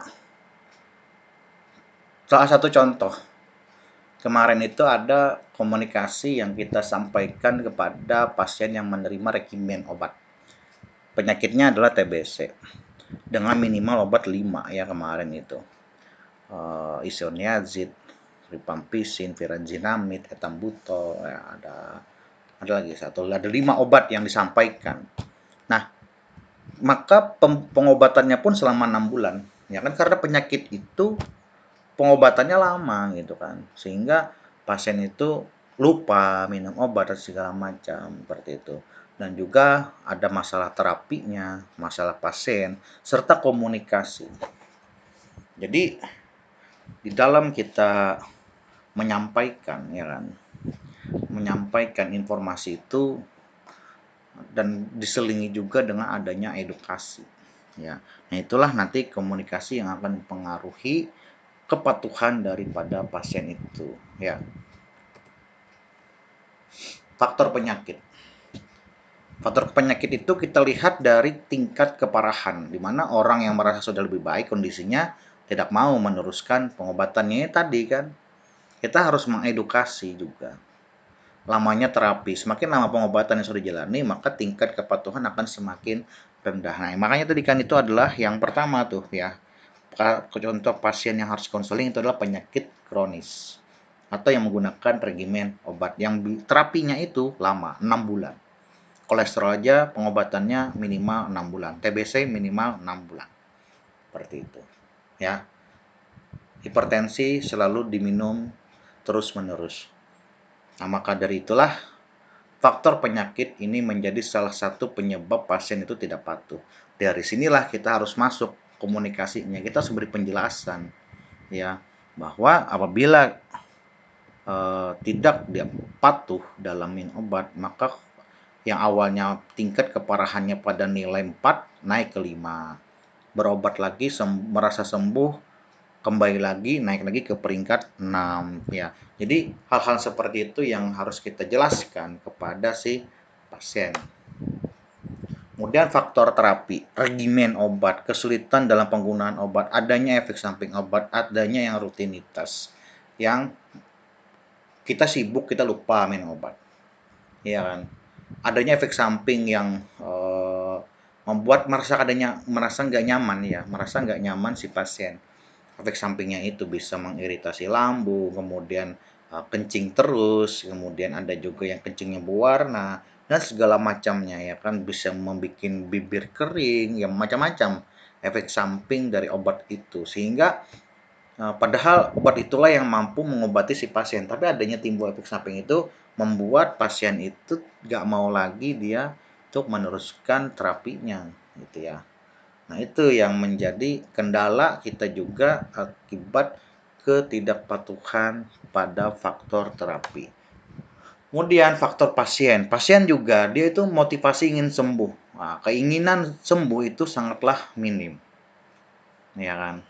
salah satu contoh, kemarin itu ada komunikasi yang kita sampaikan kepada pasien yang menerima regimen obat. Penyakitnya adalah TBC dengan minimal obat 5 ya kemarin itu. Isoniazid, rifampicin, virenzinamid, etambutol, ya, ada lagi satu, ada 5 obat yang disampaikan. Nah, maka pengobatannya pun selama 6 bulan, ya kan, karena penyakit itu pengobatannya lama gitu kan, sehingga pasien itu lupa minum obat dan segala macam seperti itu. Dan juga ada masalah terapinya, masalah pasien, serta komunikasi. Jadi di dalam kita menyampaikan, ya kan, menyampaikan informasi itu dan diselingi juga dengan adanya edukasi, ya. Nah, itulah nanti komunikasi yang akan mempengaruhi kepatuhan daripada pasien itu, ya. Faktor penyakit. Faktor penyakit itu kita lihat dari tingkat keparahan, di mana orang yang merasa sudah lebih baik kondisinya tidak mau meneruskan pengobatannya tadi kan. Kita harus mengedukasi juga. Lamanya terapi, semakin lama pengobatan yang sudah dijalani, maka tingkat kepatuhan akan semakin rendah. Nah, makanya tadi kan itu adalah yang pertama tuh ya. Contoh pasien yang harus konseling itu adalah penyakit kronis atau yang menggunakan regimen obat yang terapinya itu lama, 6 bulan. Kolesterol aja pengobatannya minimal 6 bulan, TBC minimal 6 bulan. Seperti itu. Ya. Hipertensi selalu diminum terus-menerus. Nah, maka dari itulah faktor penyakit ini menjadi salah satu penyebab pasien itu tidak patuh. Dari sinilah kita harus masuk komunikasinya. Kita harus beri penjelasan ya, bahwa apabila tidak dia patuh dalam minum obat, maka yang awalnya tingkat keparahannya pada nilai 4 naik ke 5. Berobat lagi merasa sembuh, kembali lagi naik lagi ke peringkat 6 ya. Jadi hal-hal seperti itu yang harus kita jelaskan kepada si pasien. Kemudian faktor terapi, regimen obat, kesulitan dalam penggunaan obat, adanya efek samping obat, adanya yang rutinitas, yang kita sibuk, kita lupa minum obat, ya kan. Adanya efek samping yang membuat merasa nggak nyaman ya, merasa nggak nyaman si pasien. Efek sampingnya itu bisa mengiritasi lambung, kemudian kencing terus, kemudian ada juga yang kencingnya berwarna dan segala macamnya ya kan, bisa membuat bibir kering, ya macam-macam efek samping dari obat itu. Sehingga padahal obat itulah yang mampu mengobati si pasien, tapi adanya timbul efek samping itu membuat pasien itu nggak mau lagi dia untuk meneruskan terapinya gitu ya. Nah, itu yang menjadi kendala kita juga akibat ketidakpatuhan pada faktor terapi. Kemudian faktor pasien. Pasien juga dia itu motivasi ingin sembuh. Nah, keinginan sembuh itu sangatlah minim. Ya kan?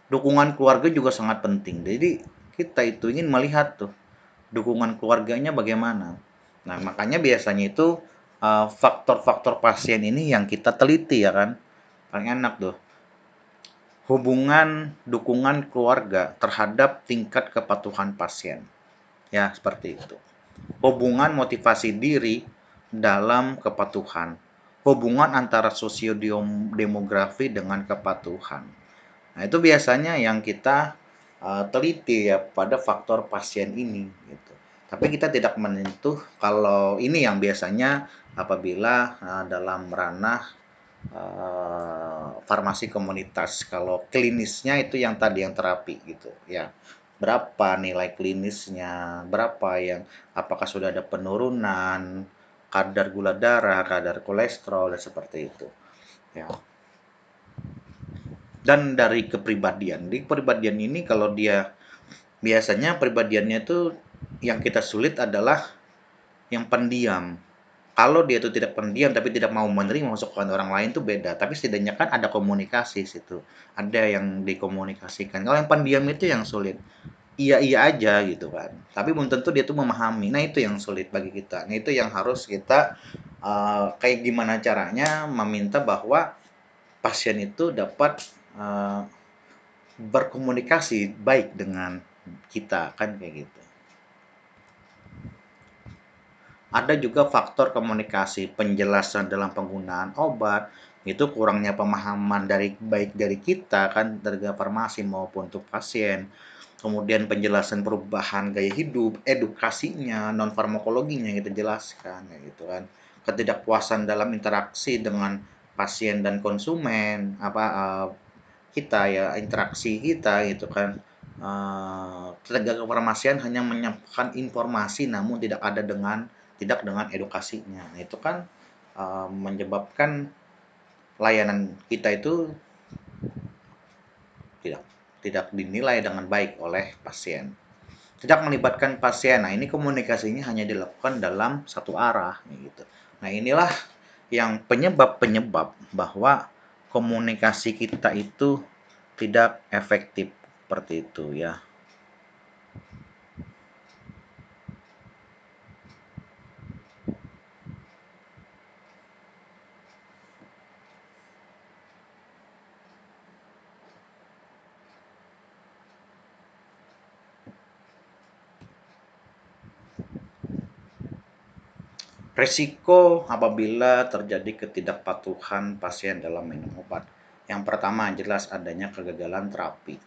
Dukungan keluarga juga sangat penting. Jadi kita itu ingin melihat tuh dukungan keluarganya bagaimana. Nah, makanya biasanya itu faktor-faktor pasien ini yang kita teliti ya kan. Paling enak tuh. Hubungan dukungan keluarga terhadap tingkat kepatuhan pasien. Ya, seperti itu. Hubungan motivasi diri dalam kepatuhan. Hubungan antara sosiodemografi dengan kepatuhan. Nah, itu biasanya yang kita teliti ya pada faktor pasien ini gitu. Tapi kita tidak menyentuh kalau ini yang biasanya apabila dalam ranah farmasi komunitas. Kalau klinisnya itu yang tadi yang terapi gitu ya. Berapa nilai klinisnya, berapa yang apakah sudah ada penurunan kadar gula darah, kadar kolesterol dan seperti itu. Ya. Dan dari kepribadian. Di kepribadian ini kalau dia biasanya pribadiannya itu yang kita sulit adalah yang pendiam. Kalau dia itu tidak pendiam tapi tidak mau menerima masukan orang lain itu beda. Tapi setidaknya kan ada komunikasi situ. Ada yang dikomunikasikan. Kalau yang pendiam itu yang sulit. Iya-iya aja gitu kan. Tapi belum tentu dia tuh memahami. Nah, itu yang sulit bagi kita. Nah, itu yang harus kita kayak gimana caranya meminta bahwa pasien itu dapat eee, berkomunikasi baik dengan kita, kan kayak gitu. Ada juga faktor komunikasi, penjelasan dalam penggunaan obat, itu kurangnya pemahaman baik dari kita kan, dari farmasi maupun untuk pasien. Kemudian penjelasan perubahan gaya hidup, edukasinya, non farmakologinya kita jelaskan, kayak gitu kan. Ketidakpuasan dalam interaksi dengan pasien dan konsumen, kita ya, interaksi kita gitu kan. Tenaga kefarmasian hanya menyampaikan informasi namun tidak dengan edukasinya. Nah, itu kan menyebabkan layanan kita itu tidak tidak dinilai dengan baik oleh pasien. Tidak melibatkan pasien. Nah, ini komunikasinya hanya dilakukan dalam satu arah gitu. Nah, inilah yang penyebab-penyebab bahwa komunikasi kita itu tidak efektif seperti itu ya. Risiko apabila terjadi ketidakpatuhan pasien dalam minum obat. Yang pertama jelas adanya kegagalan terapi,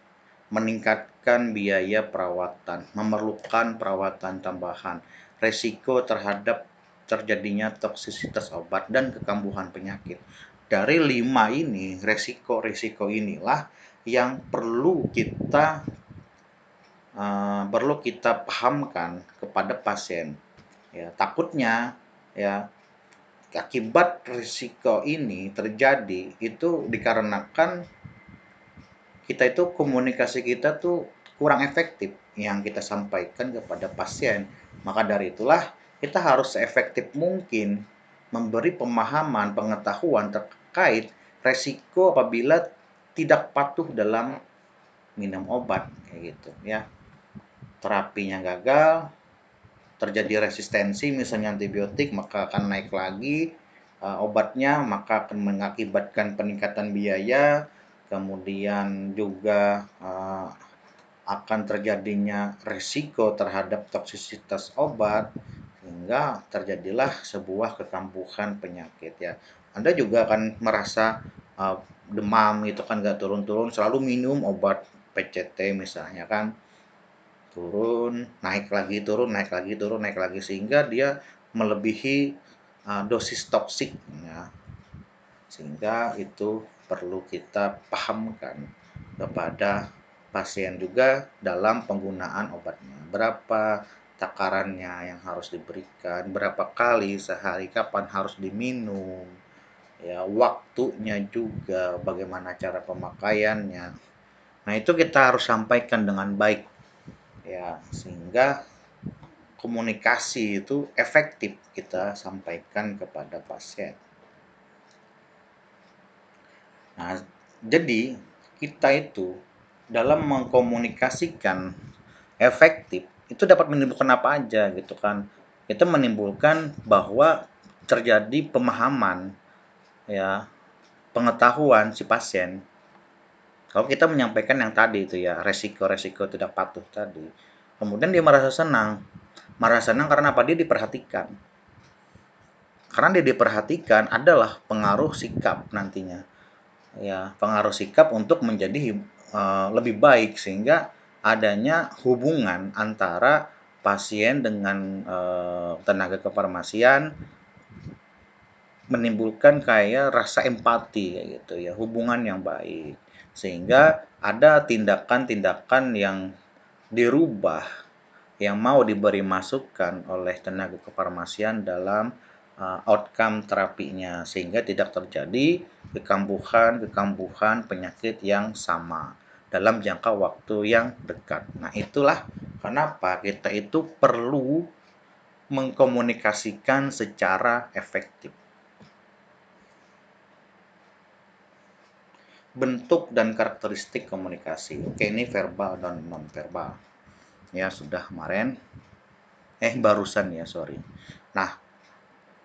meningkatkan biaya perawatan, memerlukan perawatan tambahan, risiko terhadap terjadinya toksisitas obat dan kekambuhan penyakit. Dari 5 ini, risiko-risiko inilah yang perlu kita pahamkan kepada pasien. Ya, takutnya ya akibat risiko ini terjadi itu dikarenakan kita itu komunikasi kita tuh kurang efektif yang kita sampaikan kepada pasien. Maka dari itulah kita harus seefektif mungkin memberi pemahaman, pengetahuan terkait resiko apabila tidak patuh dalam minum obat kayak gitu ya. Terapinya gagal, terjadi resistensi misalnya antibiotik, maka akan naik lagi obatnya, maka akan mengakibatkan peningkatan biaya, kemudian juga akan terjadinya risiko terhadap toksisitas obat, sehingga terjadilah sebuah kekambuhan penyakit ya. Anda juga akan merasa demam itu kan nggak turun-turun, selalu minum obat PCT misalnya kan, turun, naik lagi, turun, naik lagi, turun, naik lagi, sehingga dia melebihi dosis toksik ya. Sehingga itu perlu kita pahamkan kepada pasien juga dalam penggunaan obatnya. Berapa takarannya yang harus diberikan, berapa kali sehari, kapan harus diminum, ya, waktunya juga, bagaimana cara pemakaiannya. Nah, itu kita harus sampaikan dengan baik ya, sehingga komunikasi itu efektif kita sampaikan kepada pasien. Nah, jadi kita itu dalam mengkomunikasikan efektif itu dapat menimbulkan apa aja gitu kan. Itu menimbulkan bahwa terjadi pemahaman ya, pengetahuan si pasien. Kalau kita menyampaikan yang tadi itu ya, resiko-resiko tidak patuh tadi. Kemudian dia merasa senang. Merasa senang karena apa? Dia diperhatikan. Karena dia diperhatikan adalah pengaruh sikap nantinya. Ya, pengaruh sikap untuk menjadi lebih baik sehingga adanya hubungan antara pasien dengan tenaga kefarmasian menimbulkan kayak rasa empati kayak gitu ya, hubungan yang baik. Sehingga ada tindakan-tindakan yang dirubah yang mau diberi masukan oleh tenaga kefarmasian dalam outcome terapinya sehingga tidak terjadi kekambuhan penyakit yang sama dalam jangka waktu yang dekat. Nah, itulah kenapa kita itu perlu mengkomunikasikan secara efektif. Bentuk dan karakteristik komunikasi. Oke, ini verbal dan non verbal. Ya, sudah kemarin. Barusan ya, sorry. Nah,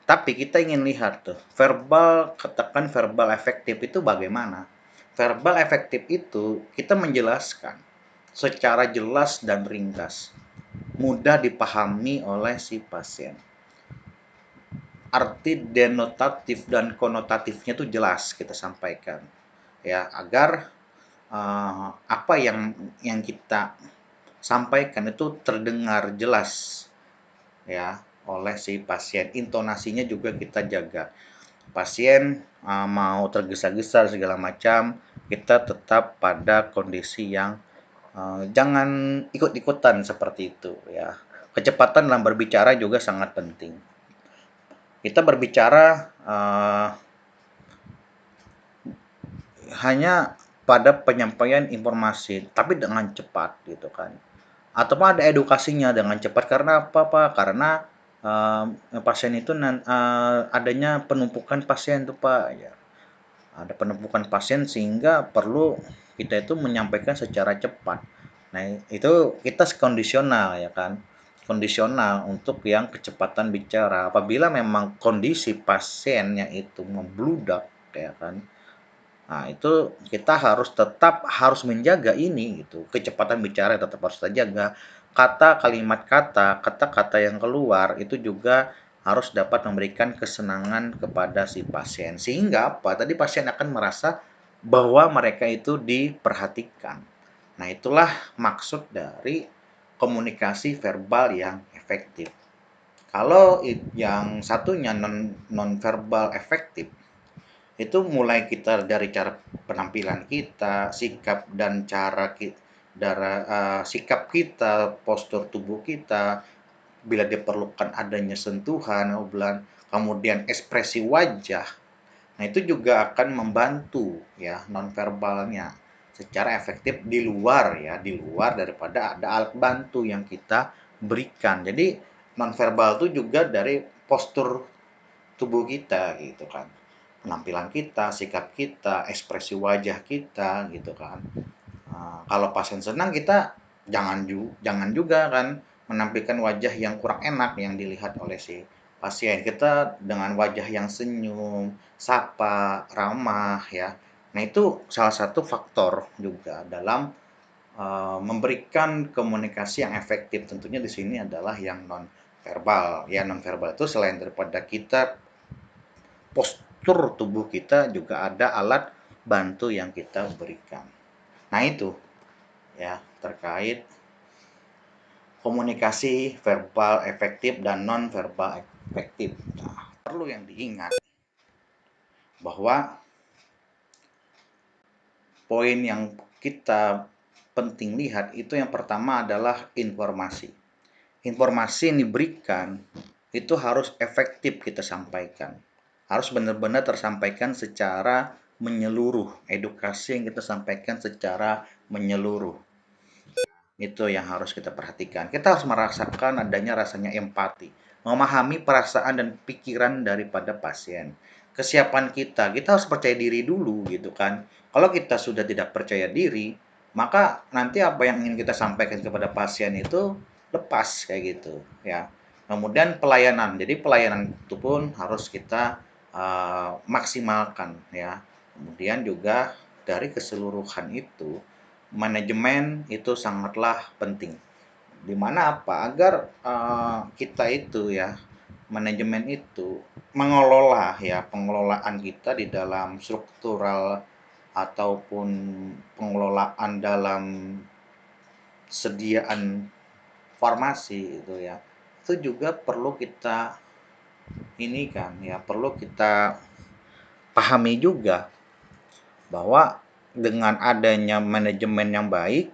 tapi kita ingin lihat tuh, katakan verbal efektif itu bagaimana? Verbal efektif itu kita menjelaskan secara jelas dan ringkas, mudah dipahami oleh si pasien. Arti denotatif dan konotatifnya itu jelas kita sampaikan, ya, agar apa yang kita sampaikan itu terdengar jelas, ya, oleh si pasien. Intonasinya juga kita jaga. Pasien mau tergesa-gesa segala macam, kita tetap pada kondisi yang jangan ikut-ikutan seperti itu, ya. Kecepatan dalam berbicara juga sangat penting. Kita berbicara hanya pada penyampaian informasi, tapi dengan cepat gitu kan. Atau ada edukasinya dengan cepat karena apa, Pak? Karena pasien itu adanya penumpukan pasien tuh, Pak, ya. Ada penumpukan pasien sehingga perlu kita itu menyampaikan secara cepat. Nah, itu kita kondisional ya kan. Kondisional untuk yang kecepatan bicara. Apabila memang kondisi pasiennya itu membludak ya kan. Nah, itu kita harus menjaga ini gitu. Kecepatan bicara tetap harus terjaga. Kata-kata yang keluar itu juga harus dapat memberikan kesenangan kepada si pasien. Sehingga apa? Tadi pasien akan merasa bahwa mereka itu diperhatikan. Nah, itulah maksud dari komunikasi verbal yang efektif. Kalau yang satunya non verbal efektif, itu mulai kita dari cara penampilan kita, sikap dan sikap kita, postur tubuh kita, bila diperlukan adanya sentuhan, kemudian ekspresi wajah. Nah, itu juga akan membantu ya nonverbalnya secara efektif di luar daripada ada alat bantu yang kita berikan. Jadi nonverbal itu juga dari postur tubuh kita gitu kan. Penampilan kita, sikap kita, ekspresi wajah kita gitu kan. Kalau pasien senang kita jangan juga kan menampilkan wajah yang kurang enak yang dilihat oleh si pasien. Kita dengan wajah yang senyum, sapa, ramah ya. Nah, itu salah satu faktor juga dalam memberikan komunikasi yang efektif. Tentunya di sini adalah yang non verbal. Ya, non verbal itu selain daripada kita postur tubuh kita juga ada alat bantu yang kita berikan. Nah, itu ya terkait komunikasi verbal efektif dan non verbal efektif. Nah, perlu yang diingat bahwa poin yang kita penting lihat itu yang pertama adalah informasi. Informasi yang diberikan itu harus efektif kita sampaikan. Harus benar-benar tersampaikan secara menyeluruh. Edukasi yang kita sampaikan secara menyeluruh. Itu yang harus kita perhatikan. Kita harus merasakan adanya rasanya empati, memahami perasaan dan pikiran daripada pasien. Kesiapan kita harus percaya diri dulu gitu kan. Kalau kita sudah tidak percaya diri, maka nanti apa yang ingin kita sampaikan kepada pasien itu lepas kayak gitu ya. Kemudian pelayanan. Jadi pelayanan itu pun harus kita maksimalkan ya. Kemudian juga dari keseluruhan itu manajemen itu sangatlah penting. Di mana apa? Agar kita itu ya, manajemen itu mengelola ya, pengelolaan kita di dalam struktural ataupun pengelolaan dalam sediaan farmasi itu ya. Itu juga perlu kita ini kan ya, perlu kita pahami juga bahwa dengan adanya manajemen yang baik,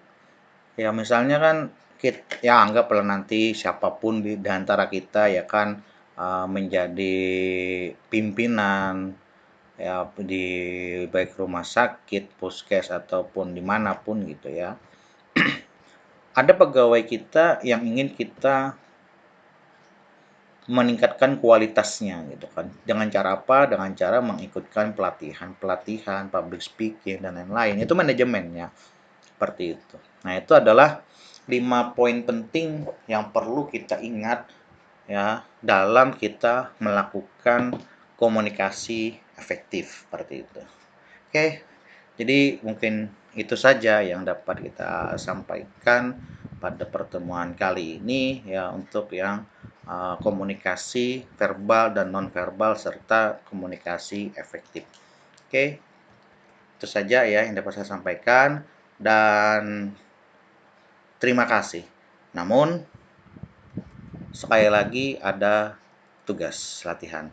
ya misalnya kan ya anggaplah nanti siapapun di antara kita ya kan menjadi pimpinan ya di baik rumah sakit, puskes ataupun dimanapun gitu ya. Ada pegawai kita yang ingin kita meningkatkan kualitasnya gitu kan. Dengan cara apa? Dengan cara mengikutkan pelatihan, public speaking dan lain-lain. Itu manajemennya. Seperti itu. Nah, itu adalah 5 poin penting yang perlu kita ingat ya dalam kita melakukan komunikasi efektif seperti itu. Oke, Jadi mungkin itu saja yang dapat kita sampaikan pada pertemuan kali ini ya untuk yang komunikasi verbal dan nonverbal serta komunikasi efektif. Oke, itu saja ya yang dapat saya sampaikan dan terima kasih. Namun sekali lagi ada tugas latihan.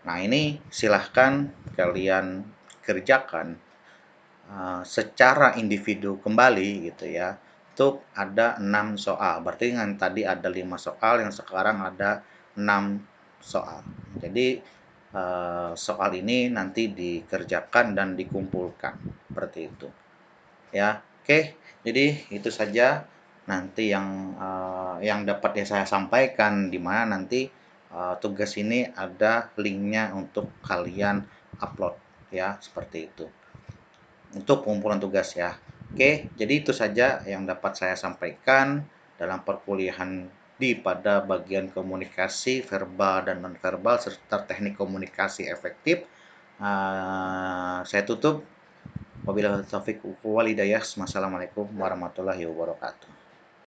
Nah, ini silahkan kalian kerjakan secara individu kembali gitu ya. Untuk ada 6 soal. Berarti dengan tadi ada 5 soal, yang sekarang ada 6 soal. Jadi soal ini nanti dikerjakan dan dikumpulkan seperti itu. Ya, oke. Jadi itu saja nanti yang dapat saya sampaikan, di mana nanti tugas ini ada linknya untuk kalian upload ya, seperti itu untuk pengumpulan tugas ya. Oke, jadi itu saja yang dapat saya sampaikan dalam perkuliahan pada bagian komunikasi verbal dan nonverbal serta teknik komunikasi efektif. Saya tutup. Wabillahi taufiq wal hidayah. Wassalamualaikum warahmatullahi wabarakatuh.